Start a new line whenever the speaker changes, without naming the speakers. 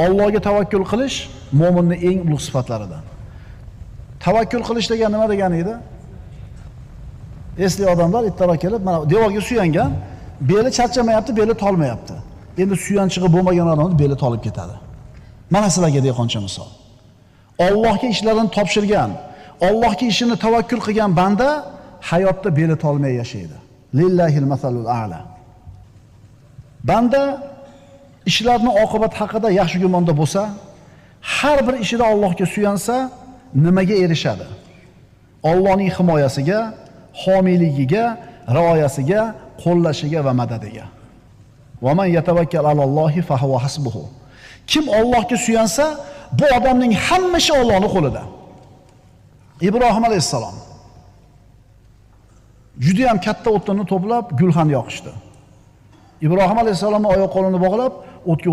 Allohga tavakkul qilish mo'minning eng ulug' sifatlaridan. Tavakkul qilish degan nima degani edi? Esli odamlar ittara kelib, mana devorga suyangan, beli charchamayapti, beli tolmayapti. Endi suyanchig'i bo'lmagan odamning beli tolib ketadi. Mana sizlarga dehqoncha misol. Allohga ishlarini topshirgan, Allohga ishini tavakkul qilgan banda hayotda beli tolmay yashaydi. Lillahil masalul a'la. Banda ishlarning oqibati haqida yaxshi gumonda bo'lsa, har bir ishida Allohga suyansa, nimaga erishadi? Allohning himoyasiga, homiyligiga, rioyasiga, qo'llashiga va madadiga. Va man yatawakkal alallohi fa huwa hasbuhu. Kim Allohga suyansa, bu odamning hamma ishi Allohning qo'lida. Ibrohim alayhisalom juda ham katta o'tlarni to'plab gulxan yoqishdi. Ibrohim alayhisalomning oyoq qo'lini bog'lab o'tga